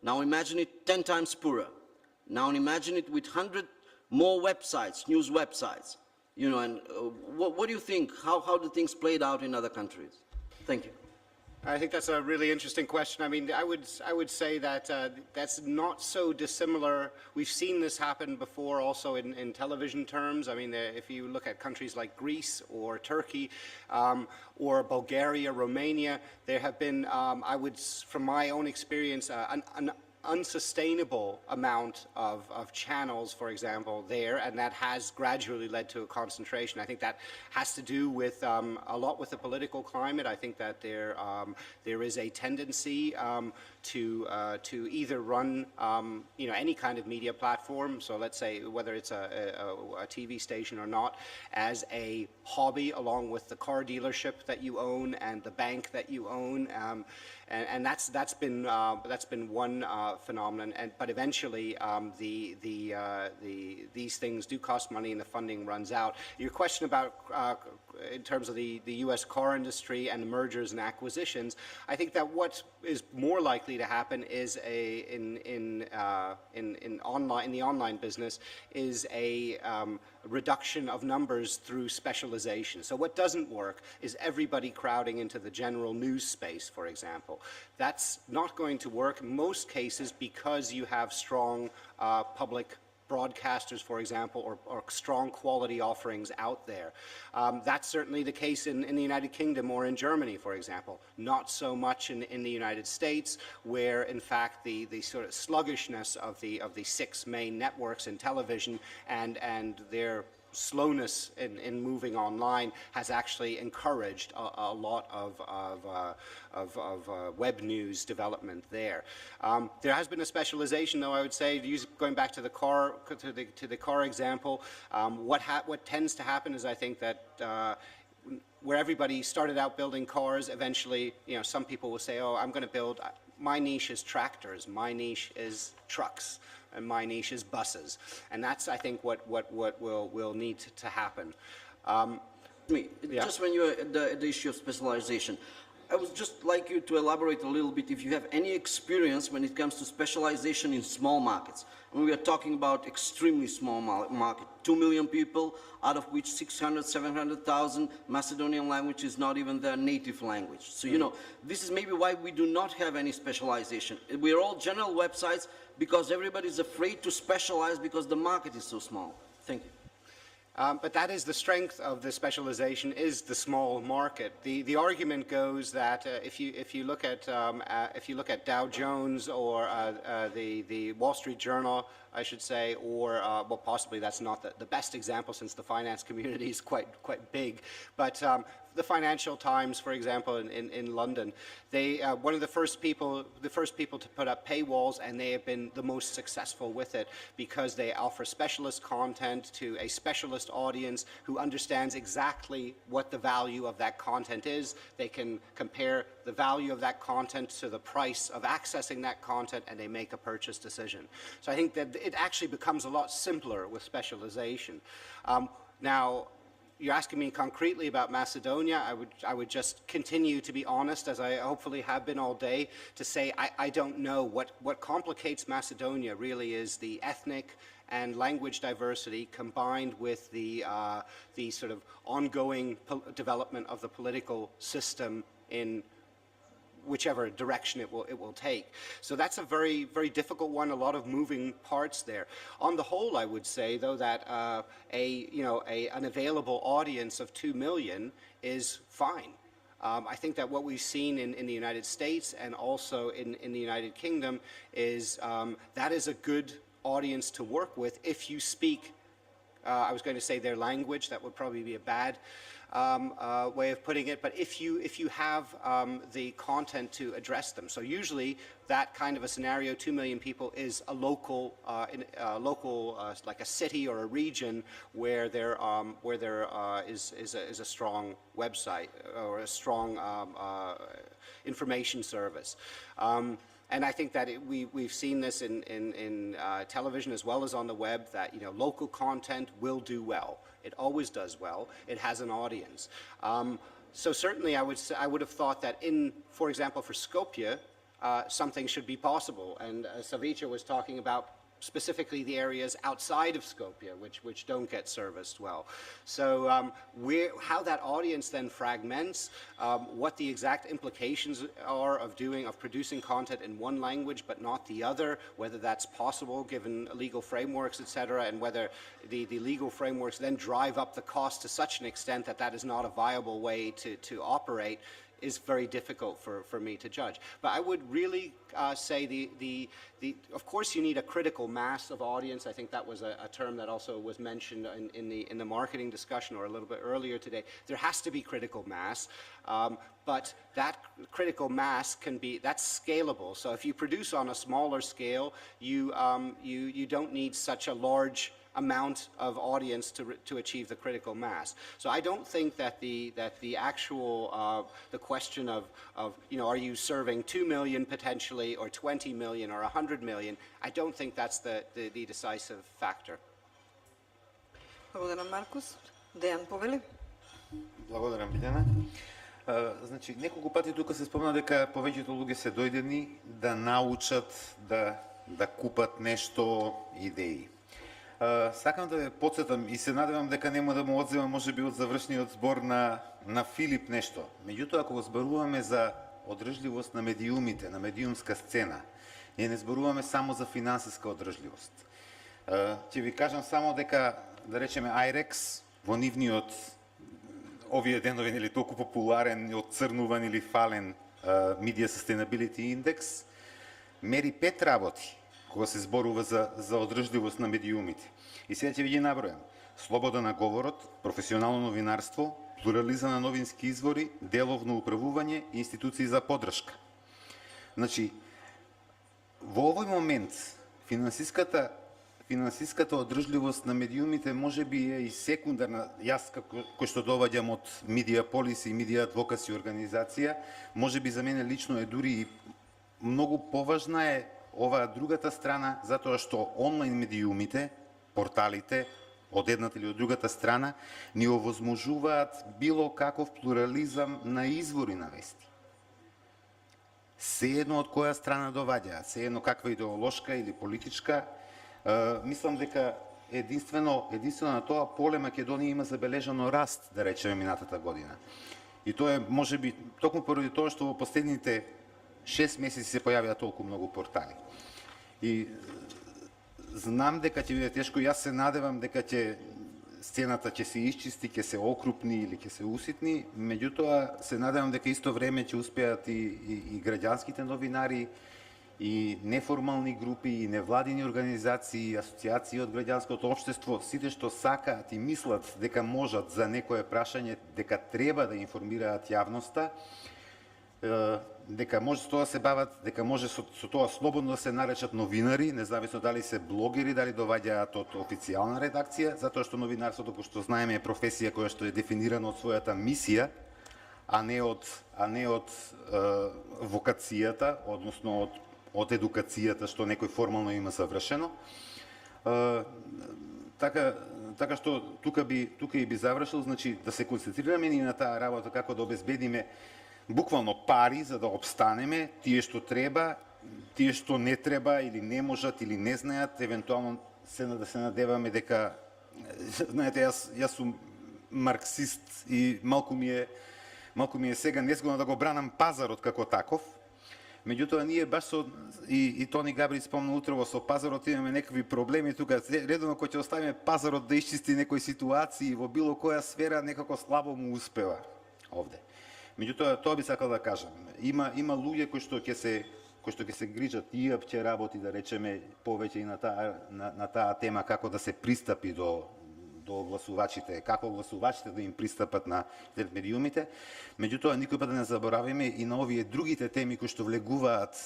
Now imagine it 10 times poorer. Now imagine it with 100 more websites, news websites. You know, and what do you think? How do things played out in other countries? Thank you. I think that's a really interesting question. I mean, I would say that that's not so dissimilar. We've seen this happen before also in television terms. I mean, if you look at countries like Greece or Turkey or Bulgaria, Romania, there have been, from my own experience, an unsustainable amount of channels, for example, there, and that has gradually led to a concentration. I think that has to do with a lot with the political climate. I think that there is a tendency to either run any kind of media platform, so let's say whether it's a TV station or not, as a hobby along with the car dealership that you own and the bank that you own, and that's been one phenomenon. But eventually these things do cost money and the funding runs out. Your question about in terms of the U.S. car industry and the mergers and acquisitions, I think that what is more likely to happen is in the online business is a reduction of numbers through specialization. So what doesn't work is everybody crowding into the general news space, for example. That's not going to work in most cases because you have strong public broadcasters, for example, or strong quality offerings out there. That's certainly the case in the United Kingdom or in Germany, for example. Not so much in the United States, where in fact the sort of sluggishness of the six main networks in television and their slowness in moving online has actually encouraged a lot of web news development there. There has been a specialization, though, I would say, going back to the car example. What tends to happen is, I think that where everybody started out building cars, eventually, some people will say, "Oh, I'm going to build. My niche is tractors. My niche is trucks. And my niche is buses," and that's, I think, what will need to happen. Just when you're at the issue of specialization, I would just like you to elaborate a little bit if you have any experience when it comes to specialization in small markets. I mean, we are talking about extremely small market, 2 million people, out of which 600, 700,000 Macedonian language is not even their native language. So, this is maybe why we do not have any specialization. We're all general websites because everybody's afraid to specialize because the market is so small. Thank you. But that is the strength of the specialization, is the small market. The argument goes that if you look at Dow Jones or the Wall Street Journal, I should say, or well, possibly that's not the best example since the finance community is quite big, but the Financial Times, for example, in London, they one of the first people to put up paywalls, and they have been the most successful with it because they offer specialist content to a specialist audience who understands exactly what the value of that content is. They can compare the value of that content to the price of accessing that content, and they make a purchase decision. So I think that it actually becomes a lot simpler with specialization. Now, you're asking me concretely about Macedonia. I would just continue to be honest, as I hopefully have been all day, to say I don't know. What complicates Macedonia really is the ethnic and language diversity combined with the sort of ongoing development of the political system in whichever direction it will take. So that's a very, very difficult one, a lot of moving parts there. On the whole, I would say, though, that an available audience of 2 million is fine. I think that what we've seen in the United States and also in the United Kingdom is that is a good audience to work with if you speak, I was going to say their language, that would probably be a bad way of putting it, but if you have the content to address them. So usually that kind of a scenario, 2 million people, is a local, like a city or a region where there is a strong website or a strong information service. And I think that we've seen this in television as well as on the web, that local content will do well. It always does well. It has an audience. So certainly I would have thought that for example, for Skopje, something should be possible. And Savica was talking about specifically the areas outside of Skopje, which don't get serviced well. So how that audience then fragments, what the exact implications are of producing content in one language but not the other, whether that's possible given legal frameworks, etc., and whether the legal frameworks then drive up the cost to such an extent that that is not a viable way to operate, is very difficult for me to judge. But I would really say of course you need a critical mass of audience. I think that was a term that also was mentioned in the marketing discussion or a little bit earlier today. There has to be critical mass, but that critical mass that's scalable. So if you produce on a smaller scale, you don't need such a large amount of audience to achieve the critical mass. So I don't think that the actual the question of are you serving 2 million potentially or 20 million or 100 million, I don't think that's the decisive factor. Благодарам, Маркус. Дејан повели. Благодарам, Билјана. Значи, неколку пати тука се спомна дека повеќето луѓе се дојдени да научат да купат нешто идеи. Сакам да ве потсетам и се надевам дека нема да му одземам можеби од завршниот збор на Филип нешто. Меѓутоа, ако го зборуваме за одржливост на медиумите, на медиумска сцена, ние не зборуваме само за финансиска одржливост. Ќе ви кажам само дека, да речеме, IREX во нивниот овие денови нели толку популарен и отцрнуван или фален Media Sustainability Index мери 5 работи кога се зборува за одржливост на медиумите. И сега ќе ви ги набројам. Слобода на говорот, професионално новинарство, плурализам на новински извори, деловно управување и институции за поддршка. Значи, во овој момент финансиската одржливост на медиумите може би е и секундарна. Јас кој што доваѓам од Media Policy и Media Advocacy организација, може би за мене лично е дури и многу поважна е оваа другата страна, затоа што онлайн медиумите, порталите, од едната или од другата страна, ни овозможуваат било каков плурализам на извори на вести. Сеедно од која страна доваѓаат, сеедно каква идеолошка или политичка, мислам дека единствено на тоа поле Македонија има забележано раст, да речеме, минатата година. И тоа е, можеби, токму поради тоа што во последните 6 месеци се појавија толку многу портали. И знам дека ќе биде тешко, јас се надевам дека сцената ќе се исчисти, ќе се окрупни или ќе се уситни, меѓутоа се надевам дека исто време ќе успеат и граѓанските новинари, и неформални групи, и невладини организации, и асоциации од граѓанското општество, сите што сакаат и мислат дека можат за некое прашање, дека треба да информираат јавноста, дека може со тоа се бават, дека може со тоа слободно да се наречат новинари, независно дали се блогери, дали доваѓаат од официјална редакција, затоа што новинарството, кој што знаеме, е професија која што е дефинирана од својата мисија, а не од вокацијата, односно од едукацијата што некој формално има завршено. Така што тука и би завршил, значи да се концентрираме и на таа работа како да обезбедиме буквално пари за да обстанеме, тие што треба, тие што не треба или не можат или не знаат, евентуално да се надеваме дека, знаете, јас сум марксист и малку ми е сега незгодно да го бранам пазарот како таков. Меѓутоа, ние баш и Тони Габри спомна утрово, со пазарот имаме некакви проблеми тука. Редовно кој ќе оставиме пазарот да исчисти некои ситуации во било која сфера, некако слабо му успева овде. Меѓутоа, тоа би сакал да кажам. Има луѓе кои што ќе се грижат и ќе работи, да речеме, повеќе и на таа тема како да се пристапи до гласувачите, како гласувачите да им пристапат на медиумите. Меѓутоа, никој пат да не заборавиме и на овие другите теми кои што влегуваат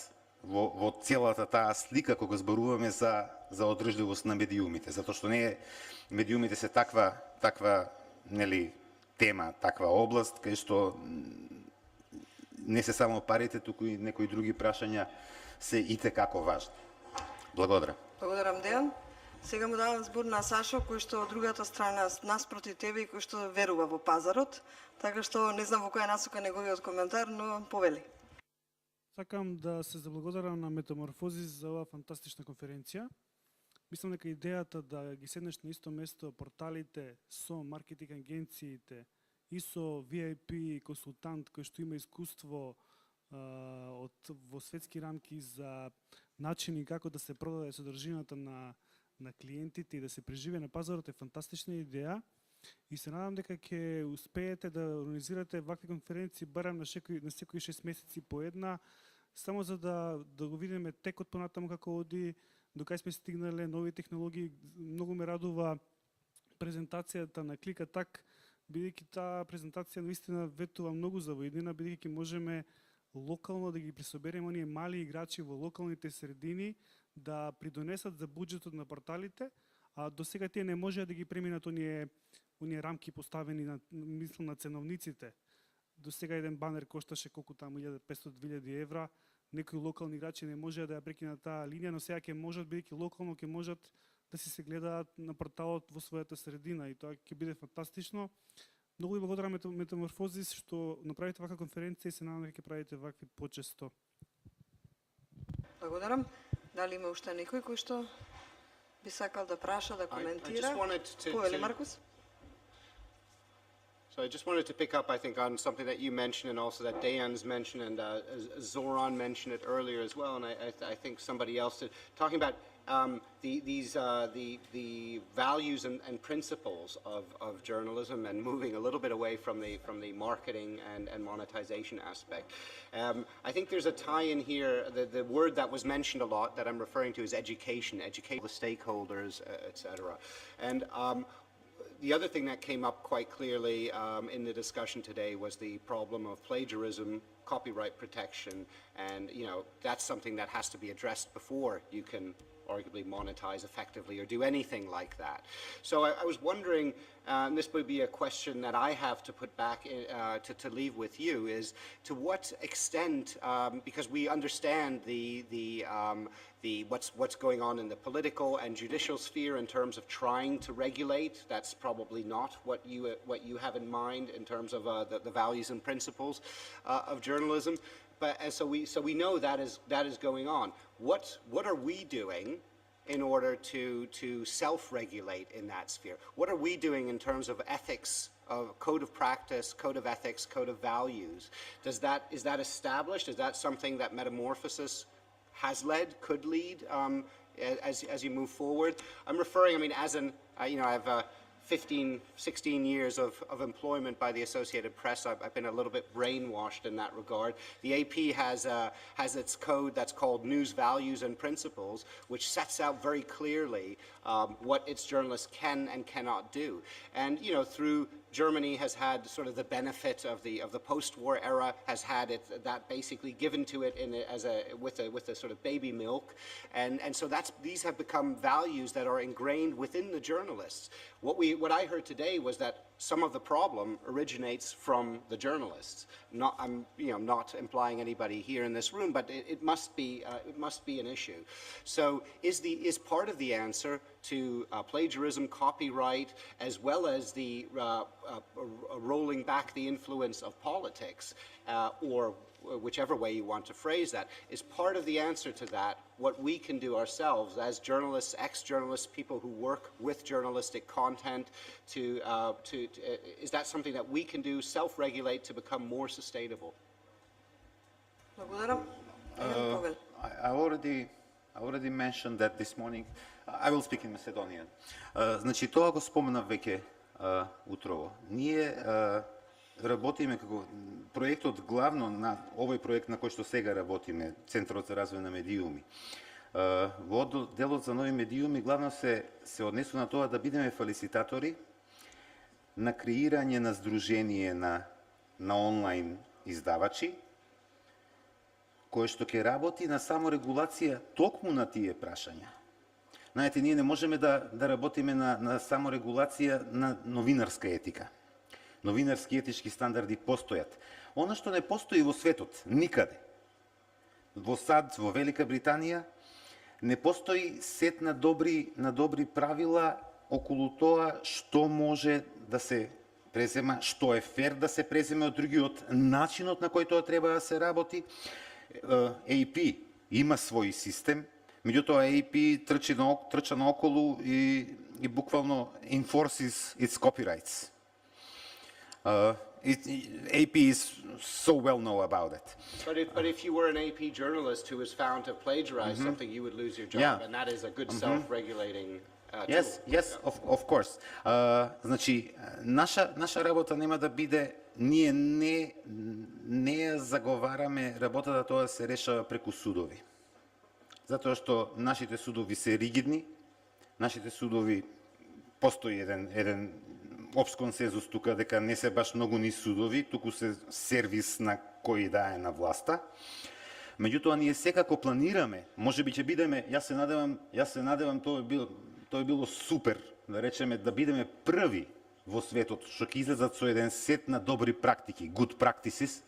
во целата таа слика кога зборуваме за одржливост на медиумите, затоа што медиумите се таква нели тема, таква област кај што не се само парите, туку и некои други прашања се итекако важни. Благодарам. Благодарам, Дејан. Сега му давам збор на Сашо, кој што од другата страна наспроти тебе и кој што верува во пазарот, така што не знам во која насока неговиот коментар, но повели. Сакам да се заблагодарам на Метаморфозис за оваа фантастична конференција. Мислам дека идејата да ги седнеш на исто место порталите со маркетинг агенциите и со VIP консултант кој што има искуство во светски рамки за начини како да се продаде содржината на клиентите и да се преживее на пазарот е фантастична идеја. И се надам дека ќе успеете да организирате вакви конференции барем на секои 6 месеци по една, само за да го видиме текот понатаму како оди, до кај сме стигнале, нови технологии. Многу ме радува презентацијата на Кликатак, бидејќи таа презентација наистина ветува многу за во иднина, бидејќи можеме локално да ги присобереме оние мали играчи во локалните средини да придонесат за буџетот на порталите, а до сега тие не можеа да ги преминат оние рамки поставени на ценовниците. До сега еден банер кошташе колку таму 1500-2000 евра. Некои локални играчи не можеа да ја прекинат таа линија, но сега ќе можат, бидејќи локално ќе можат да си се гледаат на порталот во својата средина и тоа ќе биде фантастично. Многу ви благодарам Метаморфозис што направите ваква конференција и се надам дека ќе правите вакви почесто. Благодарам. Дали има уште некој кој што би сакал да праша, да коментира? just wanted to- Повели, to- Маркус? So I just wanted to pick up, I think, on something that you mentioned and also that Dejan's mentioned and Zoran mentioned it earlier as well, and I think somebody else did, talking about the values and principles of journalism and moving a little bit away from the marketing and monetization aspect. I think there's a tie-in here. The word that was mentioned a lot that I'm referring to is education the stakeholders, etc. And the other thing that came up quite clearly in the discussion today was the problem of plagiarism, copyright protection, and that's something that has to be addressed before you can arguably monetize effectively or do anything like that. So I was wondering, and this would be a question that I have to put back to leave with you, is to what extent, because we understand what's going on in the political and judicial sphere in terms of trying to regulate. That's probably not what you have in mind in terms of the values and principles of journalism. But so we know that is going on. What are we doing in order to self-regulate in that sphere? What are we doing in terms of ethics, of code of practice, code of ethics, code of values? Is that established? Is that something that Metamorphosis has led, could lead as you move forward? I'm referring, I have 15, 16 years of employment by the Associated Press. I've been a little bit brainwashed in that regard. The AP has its code that's called News Values and Principles, which sets out very clearly what its journalists can and cannot do. And through Germany has had sort of the benefit of the post-war era, has had that basically given to it with a sort of baby milk, and so these have become values that are ingrained within the journalists. What I heard today was that some of the problem originates from the journalists. I'm not implying anybody here in this room, but it must be an issue. So is part of the answer to plagiarism, copyright, as well as the rolling back the influence of politics, or whichever way you want to phrase that, is part of the answer to that what we can do ourselves as journalists, ex-journalists, people who work with journalistic content, is that something that we can do, self-regulate, to become more sustainable? Благодарам. I already mentioned that this morning. I will speak in Macedonian. Значи, тоа го споменав веќе утрово. Ние работиме како проектот главно на овој проект на кој што сега работиме, Центарот за развој на медиуми. Во делот за нови медиуми главно се однесува на тоа да бидеме фалиситатори на креирање на здружение на онлайн издавачи, кој што ќе работи на саморегулација токму на тие прашања. Знаете, ние не можеме да работиме на саморегулација на новинарска етика. Новинарски етички стандарди постојат. Оно што не постои во светот, никаде. Во САД, во Велика Британија, не постои сет на добри правила околу тоа што може да се презема, што е фер да се преземе од другиот, начинот на кој тоа треба да се работи. AP има свој систем, меѓутоа AP трча наоколу и буквално enforces its copyrights. AP is so well know about it. But if you were an AP journalist who was found to have plagiarized something, you would lose your job, Yeah. and that is a good self-regulating tool. Yes, of course. Значи, наша работа нема да биде, ние не ја заговараме работата, тоа се решава преку судови. Затоа што нашите судови се ригидни, нашите судови постои еден општ консензус тука дека не се баш многу ни судови, туку се сервис на кој да е на власта. Меѓутоа ние секако планираме, можеби ќе бидеме, јас се надевам тоа е било супер, да речеме да бидеме први во светот што ќе излезат со еден сет на добри практики, good practices,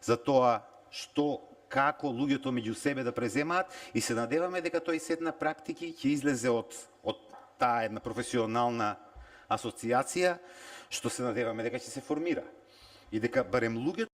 за тоа што како луѓето меѓу себе да преземаат и се надеваме дека тој сет на практики ќе излезе од таа една професионална асоциација, што се надеваме дека ќе се формира. И дека барем луѓето